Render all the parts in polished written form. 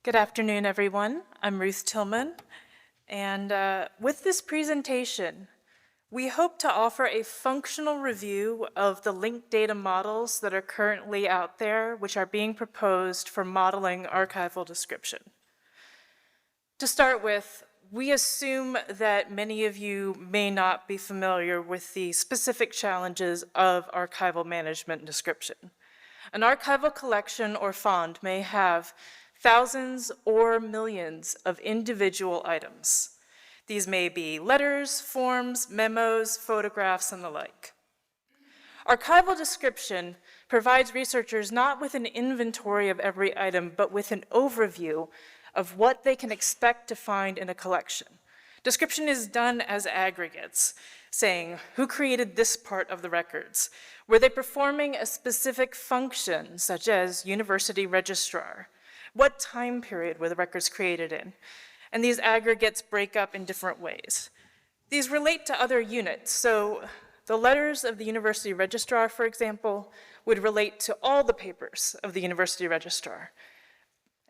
Good afternoon, everyone. I'm Ruth Tillman, and with this presentation, we hope to offer a functional review of the linked data models that are currently out there, which are being proposed for modeling archival description. To start with, we assume that many of you may not be familiar with the specific challenges of archival management and description. An archival collection or fond may have thousands or millions of individual items. These may be letters, forms, memos, photographs, and the like. Archival description provides researchers not with an inventory of every item, but with an overview of what they can expect to find in a collection. Description is done as aggregates, saying who created this part of the records? Were they performing a specific function, such as university registrar? What time period were the records created in? And these aggregates break up in different ways. These relate to other units. So the letters of the university registrar, for example, would relate to all the papers of the university registrar.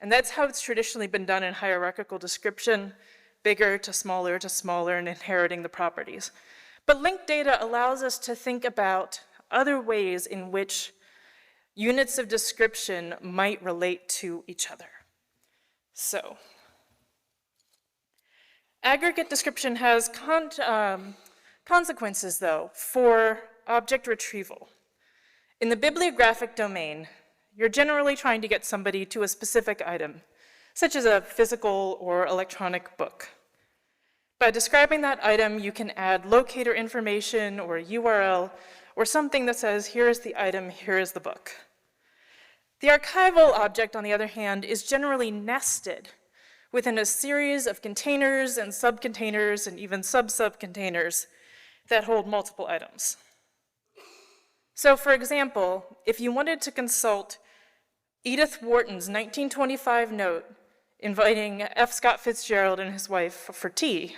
And that's how it's traditionally been done in hierarchical description, bigger to smaller, and inheriting the properties. But linked data allows us to think about other ways in which units of description might relate to each other. So, aggregate description has consequences, though, for object retrieval. In the bibliographic domain, you're generally trying to get somebody to a specific item, such as a physical or electronic book. By describing that item, you can add locator information or a URL or something that says, here is the item, here is the book. The archival object, on the other hand, is generally nested within a series of containers and subcontainers and even sub-subcontainers that hold multiple items. So, for example, if you wanted to consult Edith Wharton's 1925 note inviting F. Scott Fitzgerald and his wife for tea,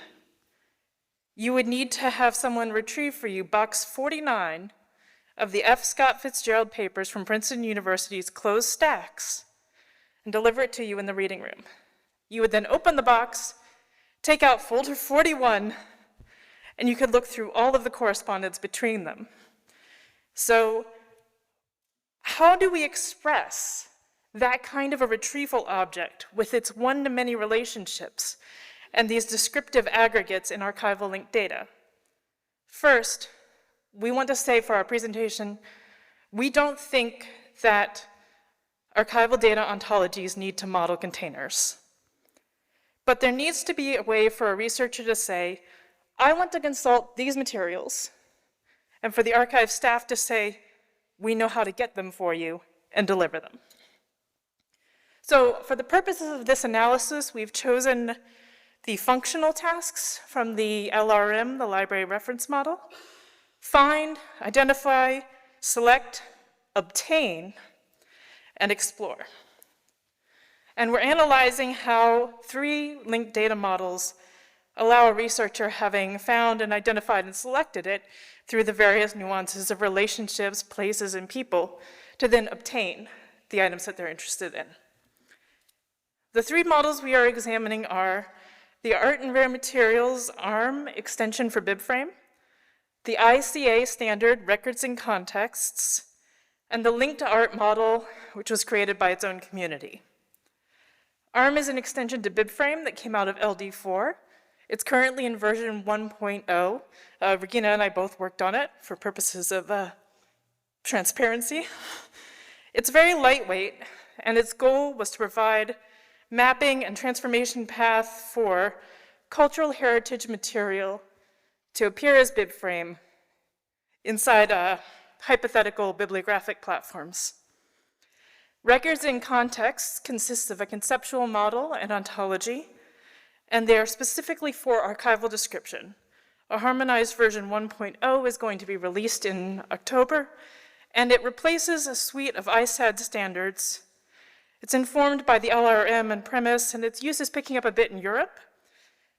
you would need to have someone retrieve for you box 49 of the F. Scott Fitzgerald papers from Princeton University's closed stacks and deliver it to you in the reading room. You would then open the box, take out folder 41, and you could look through all of the correspondence between them. So, how do we express that kind of a retrieval object with its one-to-many relationships and these descriptive aggregates in archival linked data? First, we want to say for our presentation, we don't think that archival data ontologies need to model containers. But there needs to be a way for a researcher to say, I want to consult these materials, and for the archive staff to say, we know how to get them for you and deliver them. So for the purposes of this analysis, we've chosen the functional tasks from the LRM, the Library Reference Model: find, identify, select, obtain, and explore. And we're analyzing how 3 linked data models allow a researcher, having found and identified and selected it through the various nuances of relationships, places, and people, to then obtain the items that they're interested in. The 3 models we are examining are the Art and Rare Materials ARM extension for BibFrame, the ICA standard Records and Contexts, and the Linked to Art model, which was created by its own community. ARM is an extension to BibFrame that came out of LD4. It's currently in version 1.0. Regine and I both worked on it for purposes of transparency. It's very lightweight, and its goal was to provide mapping and transformation path for cultural heritage material to appear as BibFrame inside hypothetical bibliographic platforms. Records in Context consists of a conceptual model and ontology, and they are specifically for archival description. A harmonized version 1.0 is going to be released in October, and it replaces a suite of ISAD standards. It's informed by the LRM and premise, and its use is picking up a bit in Europe,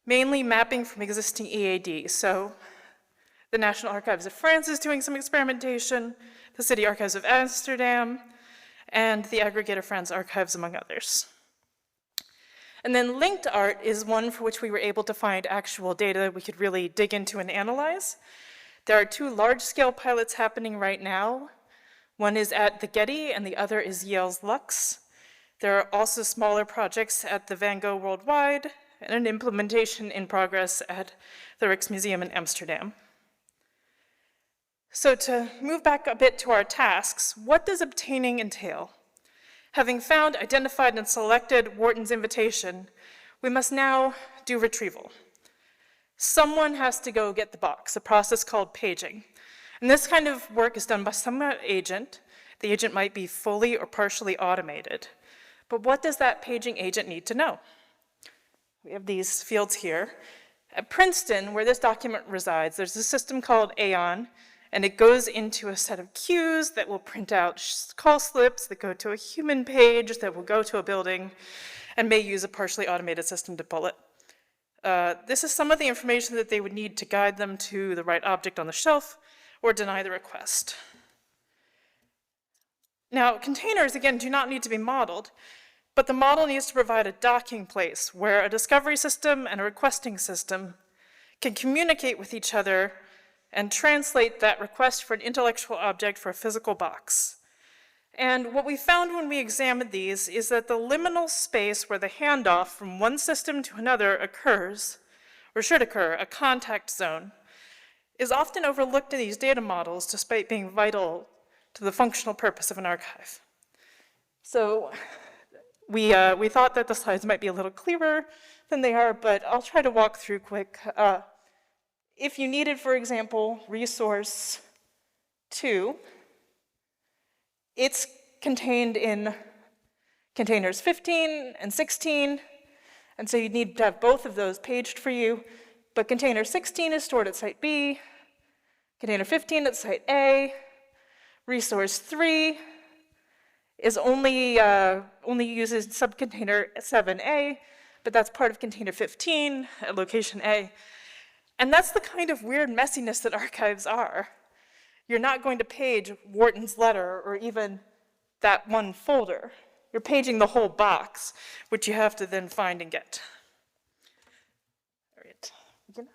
mainly mapping from existing EAD. So the National Archives of France is doing some experimentation, the City Archives of Amsterdam, and the Aggregate of France Archives, among others. And then linked art is one for which we were able to find actual data we could really dig into and analyze. There are 2 large-scale pilots happening right now. One is at the Getty and the other is Yale's Lux. There are also smaller projects at the Van Gogh Worldwide and an implementation in progress at the Rijksmuseum in Amsterdam. So to move back a bit to our tasks, what does obtaining entail? Having found, identified, and selected Wharton's invitation, we must now do retrieval. Someone has to go get the box, a process called paging. And this kind of work is done by some agent. The agent might be fully or partially automated. But what does that paging agent need to know? We have these fields here. At Princeton, where this document resides, there's a system called Aeon, and it goes into a set of queues that will print out call slips that go to a human page that will go to a building and may use a partially automated system to pull it. This is some of the information that they would need to guide them to the right object on the shelf or deny the request. Now, containers, again, do not need to be modeled, but the model needs to provide a docking place where a discovery system and a requesting system can communicate with each other and translate that request for an intellectual object for a physical box. And what we found when we examined these is that the liminal space where the handoff from one system to another occurs, or should occur, a contact zone, is often overlooked in these data models despite being vital to the functional purpose of an archive. So we thought that the slides might be a little clearer than they are, but I'll try to walk through quick. If you needed, for example, resource 2, it's contained in containers 15 and 16, and so you'd need to have both of those paged for you, but container 16 is stored at site B, container 15 at site A, resource 3 is only uses subcontainer 7A, but that's part of container 15 at location A. And that's the kind of weird messiness that archives are. You're not going to page Wharton's letter or even that one folder. You're paging the whole box, which you have to then find and get. All right. Begin.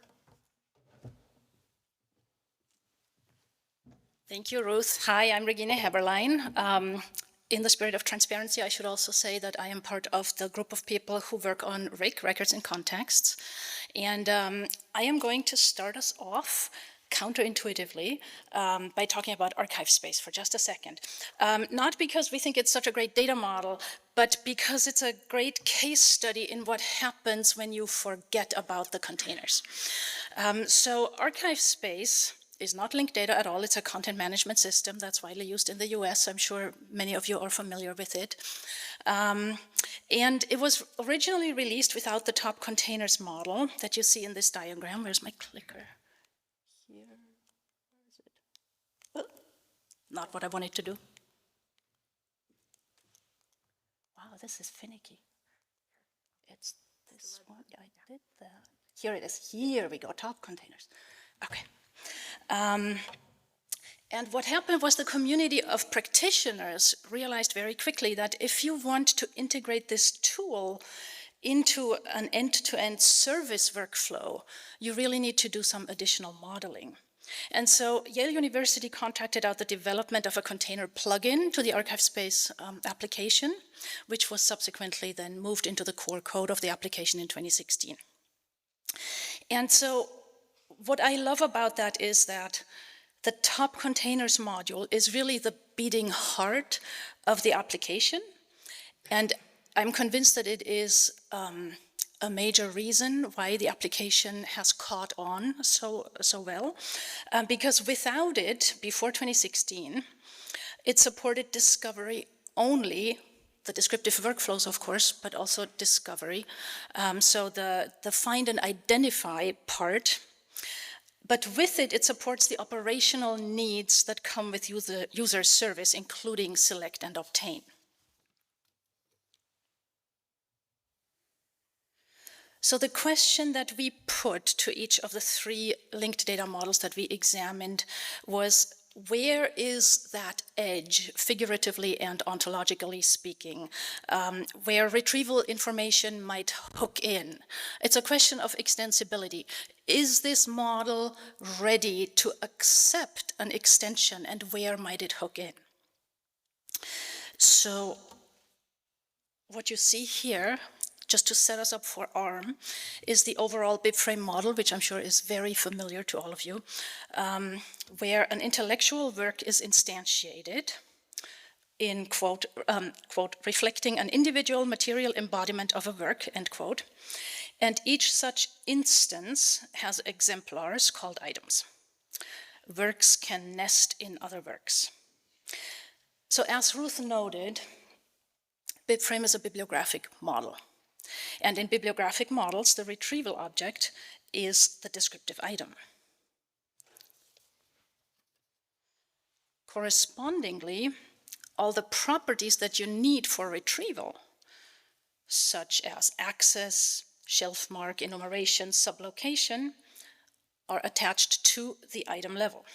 Thank you, Ruth. Hi, I'm Regine Heberlein. In the spirit of transparency, I should also say that I am part of the group of people who work on RIC, Records in Contexts. And I am going to start us off counterintuitively by talking about archive space for just a second. Not because we think it's such a great data model, but because it's a great case study in what happens when you forget about the containers. So archive space is not linked data at all. It's a content management system that's widely used in the US. I'm sure many of you are familiar with it. And it was originally released without the top containers model that you see in this diagram. Where's my clicker? Here. Where is it? Oh, not what I wanted to do. Wow, this is finicky. It's this one. I did that. Here it is. Here we go. Top containers. Okay. And what happened was the community of practitioners realized very quickly that if you want to integrate this tool into an end-to-end service workflow, you really need to do some additional modeling. And so Yale University contracted out the development of a container plugin to the archive space application, which was subsequently then moved into the core code of the application in 2016. And so what I love about that is that the top containers module is really the beating heart of the application. And I'm convinced that it is a major reason why the application has caught on so well. Because without it, before 2016, it supported discovery only, the descriptive workflows, of course, but also discovery. So the find and identify part. But with it, it supports the operational needs that come with user service, including select and obtain. So the question that we put to each of the 3 linked data models that we examined was, where is that edge, figuratively and ontologically speaking, where retrieval information might hook in? It's a question of extensibility. Is this model ready to accept an extension, and where might it hook in? So what you see here, just to set us up for ARM, is the overall BibFrame model, which I'm sure is very familiar to all of you, where an intellectual work is instantiated in, quote, quote, reflecting an individual material embodiment of a work, end quote, and each such instance has exemplars called items. Works can nest in other works. So as Ruth noted, BibFrame is a bibliographic model. And in bibliographic models, the retrieval object is the descriptive item. Correspondingly, all the properties that you need for retrieval, such as access, shelf mark, enumeration, sublocation, are attached to the item level.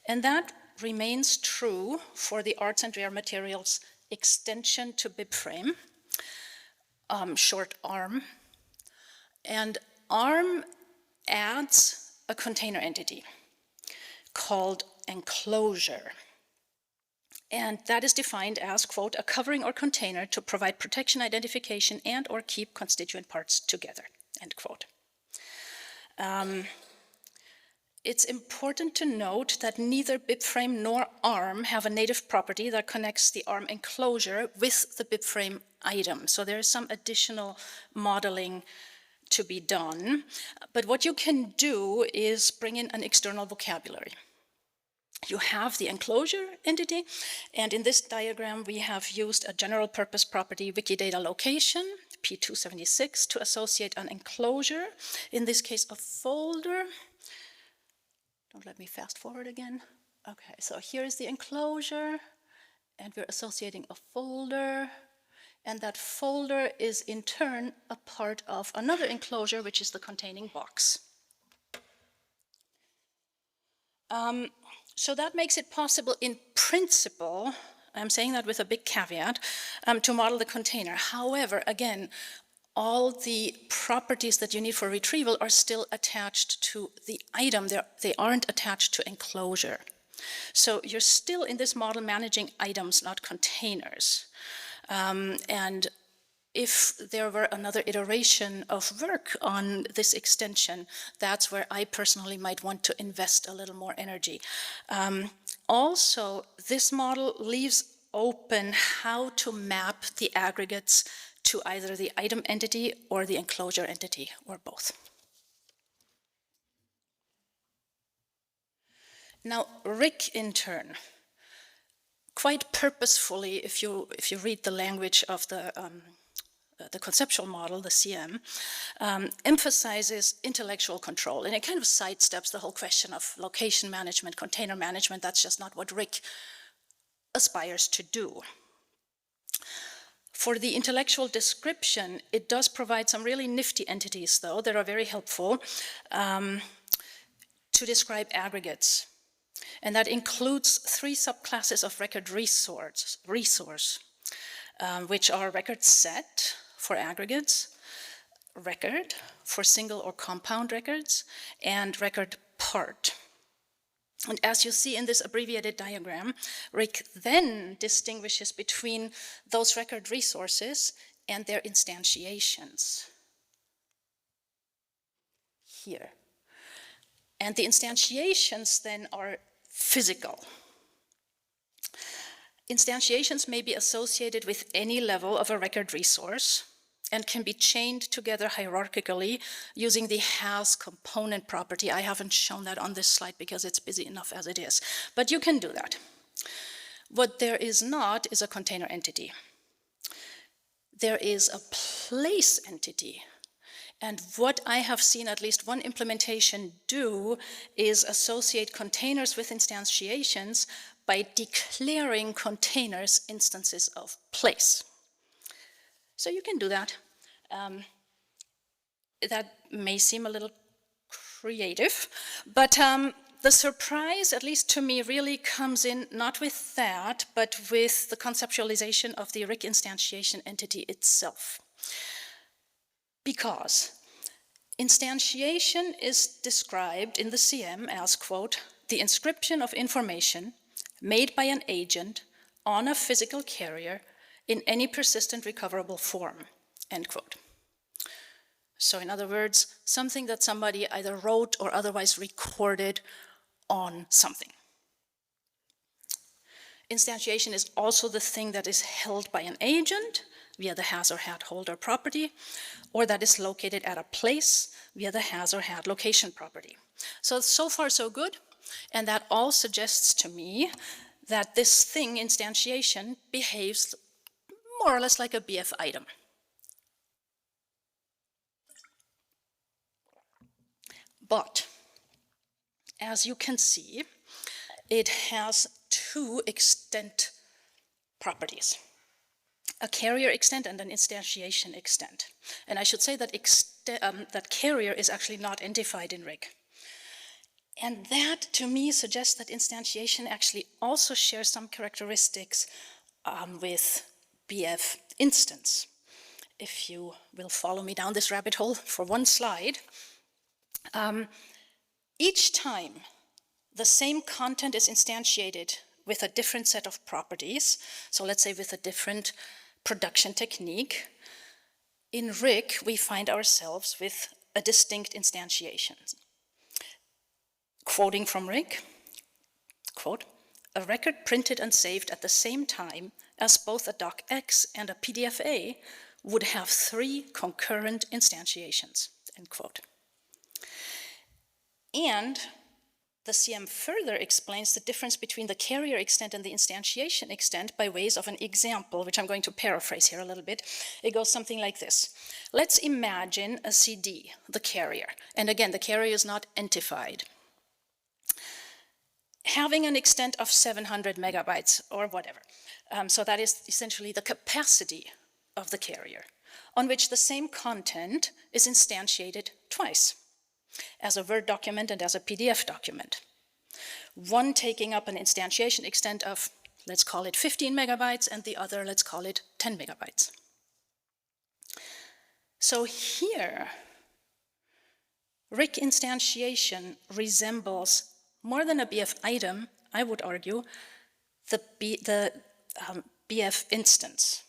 And that remains true for the arts and rare materials extension to BibFrame, short ARM. And ARM adds a container entity called enclosure. And that is defined as, quote, a covering or container to provide protection, identification, and or keep constituent parts together, end quote. It's important to note that neither BibFrame nor ARM have a native property that connects the ARM enclosure with the BibFrame item. So there is some additional modeling to be done. But what you can do is bring in an external vocabulary. You have the enclosure entity, and in this diagram we have used a general purpose property Wikidata location, P276, to associate an enclosure, in this case a folder. Don't let me fast forward again. Okay, so here is the enclosure, and we're associating a folder, and that folder is in turn a part of another enclosure, which is the containing box. So that makes it possible in principle, I'm saying that with a big caveat, to model the container. However, again, all the properties that you need for retrieval are still attached to the item. They aren't attached to enclosure. So you're still in this model managing items, not containers. And if there were another iteration of work on this extension, that's where I personally might want to invest a little more energy. Also, this model leaves open how to map the aggregates to either the item entity or the enclosure entity, or both. Now, Rick, in turn, quite purposefully, if you read the language of the conceptual model, the CM, emphasizes intellectual control, and it kind of sidesteps the whole question of location management, container management. That's just not what Rick aspires to do. For the intellectual description, it does provide some really nifty entities, though, that are very helpful to describe aggregates. And that includes 3 subclasses of record resource, which are record set for aggregates, record for single or compound records, and record part. And as you see in this abbreviated diagram, Rick then distinguishes between those record resources and their instantiations. Here. And the instantiations then are physical. Instantiations may be associated with any level of a record resource and can be chained together hierarchically using the has component property. I haven't shown that on this slide because it's busy enough as it is, but you can do that. What there is not is a container entity. There is a place entity. And what I have seen at least one implementation do is associate containers with instantiations by declaring containers instances of place. So you can do that. That may seem a little creative, but The surprise, at least to me, really comes in not with that, but with the conceptualization of the RIC instantiation entity itself. Because instantiation is described in the CM as, quote, the inscription of information made by an agent on a physical carrier in any persistent recoverable form, end quote. So in other words, something that somebody either wrote or otherwise recorded on something. Instantiation is also the thing that is held by an agent via the has or had holder property, or that is located at a place via the has or had location property. So far so good, and that all suggests to me that this thing, instantiation, behaves more or less like a BF item. But, as you can see, it has two extent properties. A carrier extent and an instantiation extent. And I should say that, that carrier is actually not identified in RIC. And that, to me, suggests that instantiation actually also shares some characteristics with BF instance. If you will follow me down this rabbit hole for one slide, each time the same content is instantiated with a different set of properties, so let's say with a different production technique, in RIC we find ourselves with a distinct instantiation. Quoting from RIC, quote, a record printed and saved at the same time as both a docx and a PDFA would have 3 concurrent instantiations, end quote. And the CM further explains the difference between the carrier extent and the instantiation extent by ways of an example, which I'm going to paraphrase here a little bit. It goes something like this. Let's imagine a CD, the carrier. And again, the carrier is not entified. Having an extent of 700 megabytes or whatever. So that is essentially the capacity of the carrier, on which the same content is instantiated twice, as a Word document and as a PDF document. One taking up an instantiation extent of, let's call it 15 megabytes, and the other, let's call it 10 megabytes. So here, RIC instantiation resembles, more than a BF item, I would argue, the BF instance.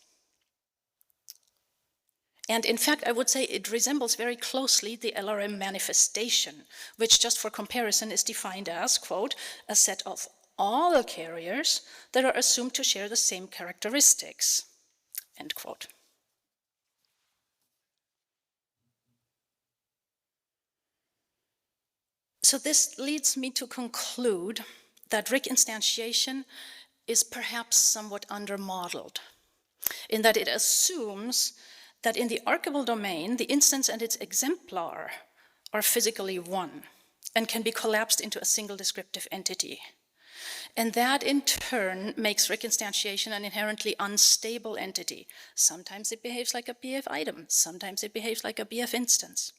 And in fact, I would say it resembles very closely the LRM manifestation, which just for comparison is defined as, quote, a set of all carriers that are assumed to share the same characteristics, end quote. So this leads me to conclude that RIC instantiation is perhaps somewhat under-modeled, in that it assumes that in the archival domain, the instance and its exemplar are physically one and can be collapsed into a single descriptive entity. And that in turn makes RIC instantiation an inherently unstable entity. Sometimes it behaves like a BF item, sometimes it behaves like a BF instance.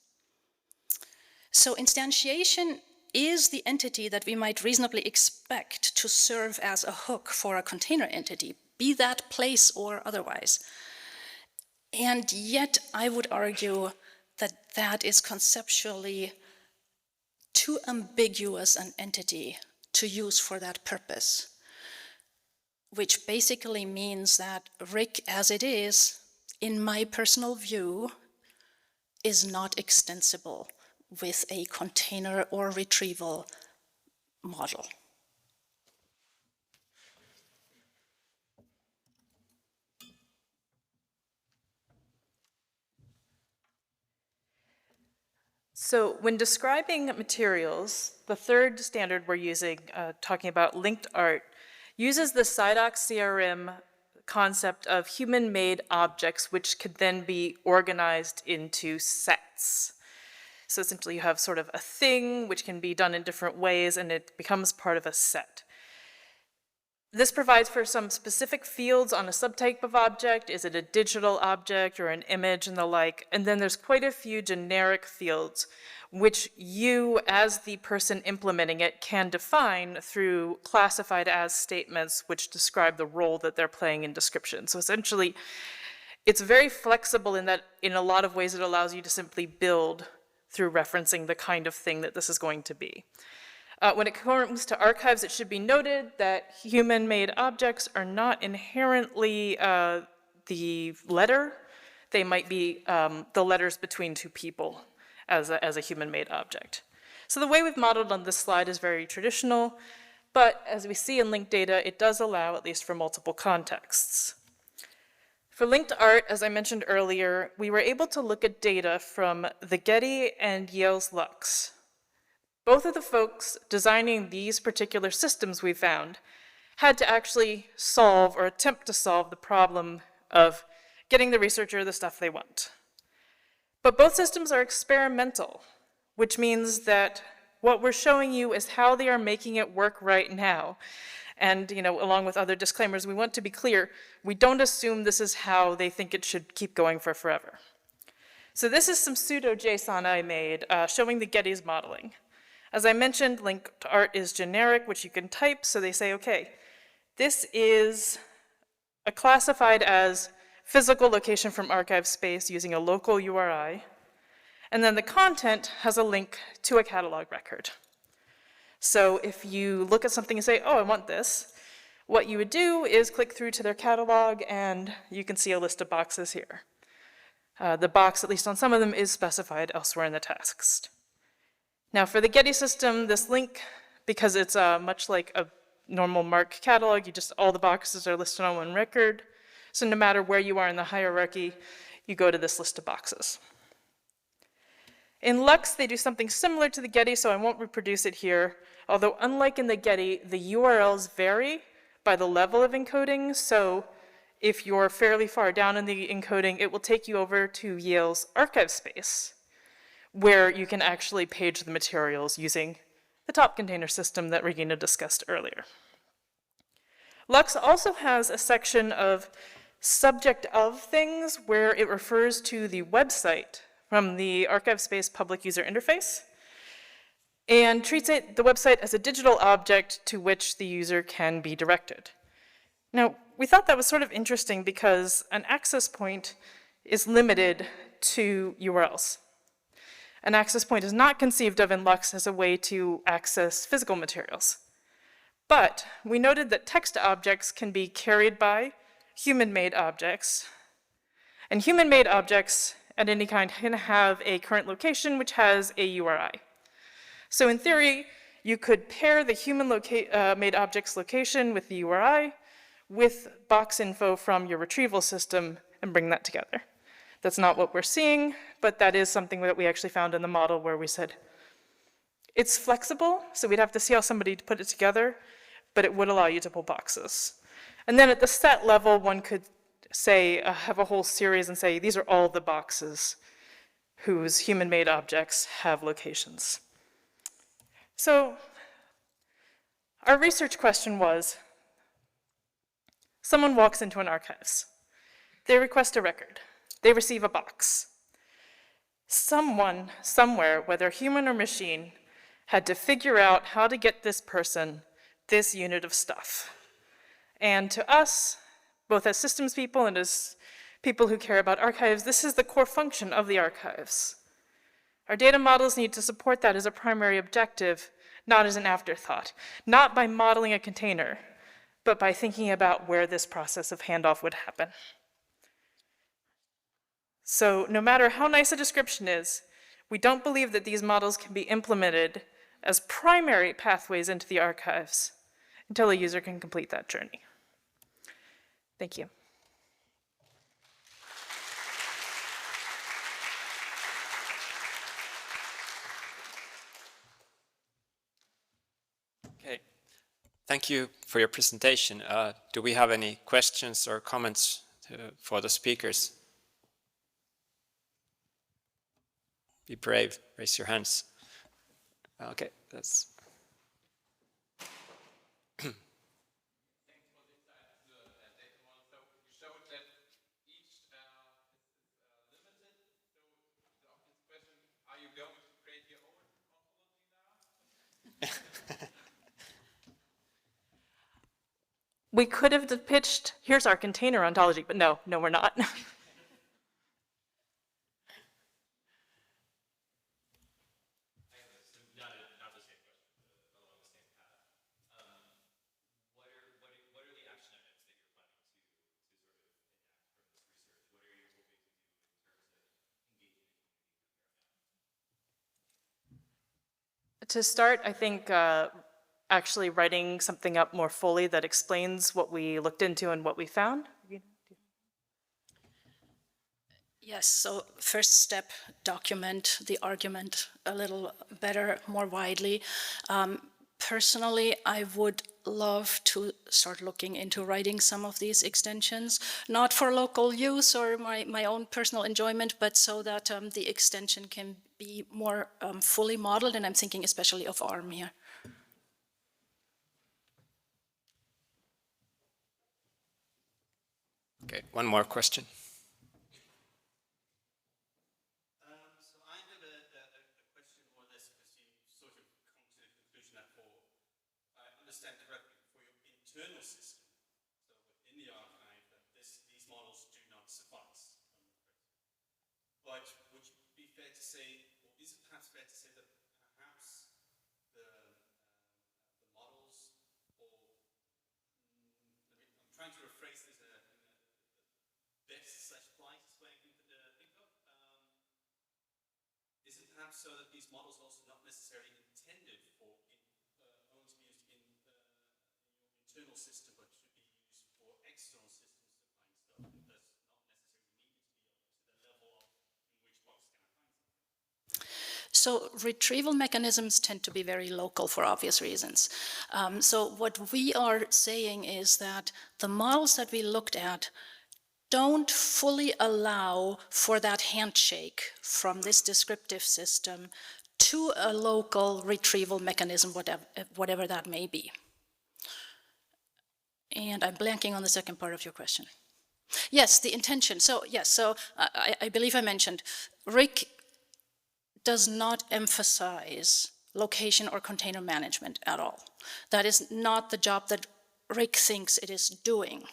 So instantiation is the entity that we might reasonably expect to serve as a hook for a container entity, be that place or otherwise. And yet, I would argue that that is conceptually too ambiguous an entity to use for that purpose, which basically means that RIC as it is, in my personal view, is not extensible with a container or retrieval model. So when describing materials, the third standard we're using, talking about linked art, uses the CIDOC CRM concept of human-made objects, which could then be organized into sets. So essentially you have sort of a thing which can be done in different ways, and it becomes part of a set. This provides for some specific fields on a subtype of object. Is it a digital object or an image and the like? And then there's quite a few generic fields which you, as the person implementing it, can define through classified as statements which describe the role that they're playing in description. So essentially, it's very flexible in that in a lot of ways it allows you to simply build through referencing the kind of thing that this is going to be. When it comes to archives, it should be noted that human-made objects are not inherently the letter. They might be the letters between two people as a human-made object. So the way we've modeled on this slide is very traditional, but as we see in linked data, it does allow at least for multiple contexts. For linked art, as I mentioned earlier, we were able to look at data from the Getty and Yale's Lux. Both of the folks designing these particular systems we found had to actually solve or attempt to solve the problem of getting the researcher the stuff they want. But both systems are experimental, which means that what we're showing you is how they are making it work right now. And, along with other disclaimers, we want to be clear, we don't assume this is how they think it should keep going for forever. So this is some pseudo-JSON I made showing the Getty's modeling. As I mentioned, linked art is generic, which you can type, so they say, okay, this is a classified as physical location from archive space using a local URI, and then the content has a link to a catalog record. So if you look at something and say, oh, I want this, what you would do is click through to their catalog, and you can see a list of boxes here. The box, at least on some of them, is specified elsewhere in the text. Now for the Getty system, this link, because it's much like a normal MARC catalog, all the boxes are listed on one record. So no matter where you are in the hierarchy, you go to this list of boxes. In Lux, they do something similar to the Getty, so I won't reproduce it here. Although unlike in the Getty, the URLs vary by the level of encoding. So if you're fairly far down in the encoding, it will take you over to Yale's archive space, where you can actually page the materials using the top container system that Regina discussed earlier. Lux also has a section of subject of things where it refers to the website from the archive space public user interface and treats the website as a digital object to which the user can be directed. Now, we thought that was sort of interesting because an access point is limited to URLs. An access point is not conceived of in Lux as a way to access physical materials. But we noted that text objects can be carried by human-made objects, and human-made objects at any kind can have a current location which has a URI. So in theory, you could pair the human-made object's location with the URI with box info from your retrieval system and bring that together. That's not what we're seeing, but that is something that we actually found in the model where we said, it's flexible, so we'd have to see how somebody put it together, but it would allow you to pull boxes. And then at the set level, one could say, have a whole series and say, these are all the boxes whose human-made objects have locations. So our research question was, someone walks into an archives. They request a record. They receive a box. Someone, somewhere, whether human or machine, had to figure out how to get this person this unit of stuff. And to us, both as systems people and as people who care about archives, this is the core function of the archives. Our data models need to support that as a primary objective, not as an afterthought, not by modeling a container, but by thinking about where this process of handoff would happen. So no matter how nice a description is, we don't believe that these models can be implemented as primary pathways into the archives until a user can complete that journey. Thank you. Okay, thank you for your presentation. Do we have any questions or comments for the speakers? Be brave, raise your hands. Okay, that's... Thank We could have pitched, here's our container ontology, but no, we're not. To start, I think actually writing something up more fully that explains what we looked into and what we found. Yes, so first step, document the argument a little better, more widely. Personally, I would love to start looking into writing some of these extensions, not for local use or my own personal enjoyment, but so that the extension can be more fully modeled, and I'm thinking especially of ARM here. Okay, one more question. So I have a question more or less because you sort of come to the conclusion that for, I understand correctly, for your internal system, so within the archive, that these models do not suffice. But would it be fair to say, or is it perhaps fair to say that perhaps the models, or I'm trying to rephrase this in a best/politest way I can think of. Is it perhaps so that these models are also not necessarily intended for only to be used in your internal system, but should be used for external systems to find stuff, and thus not necessarily needed to be up to the level of in which box can I find something? So retrieval mechanisms tend to be very local for obvious reasons. So what we are saying is that the models that we looked at don't fully allow for that handshake from this descriptive system to a local retrieval mechanism, whatever that may be. And I'm blanking on the second part of your question. Yes, the intention. So yes, so I believe I mentioned, Rick does not emphasize location or container management at all. That is not the job that Rick thinks it is doing.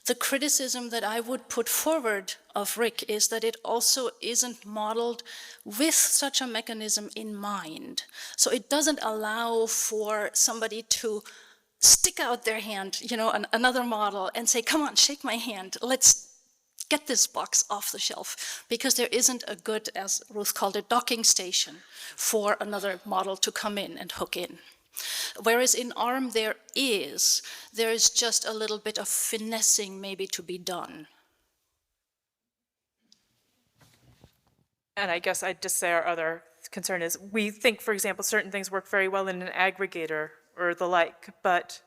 The criticism that I would put forward of Rick is that it also isn't modeled with such a mechanism in mind. So it doesn't allow for somebody to stick out their hand, another model, and say, come on, shake my hand, let's get this box off the shelf, because there isn't a good, as Ruth called it, docking station for another model to come in and hook in. Whereas in ARM there is just a little bit of finessing maybe to be done. And I guess I'd just say our other concern is we think, for example, certain things work very well in an aggregator or the like, but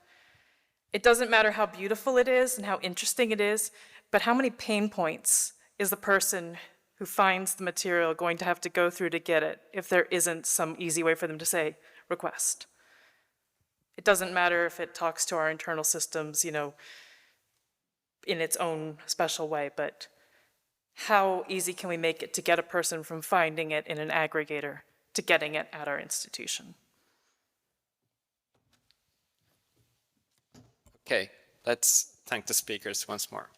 it doesn't matter how beautiful it is and how interesting it is, but how many pain points is the person who finds the material going to have to go through to get it if there isn't some easy way for them to say, request? It doesn't matter if it talks to our internal systems, in its own special way, but how easy can we make it to get a person from finding it in an aggregator to getting it at our institution? Okay, let's thank the speakers once more.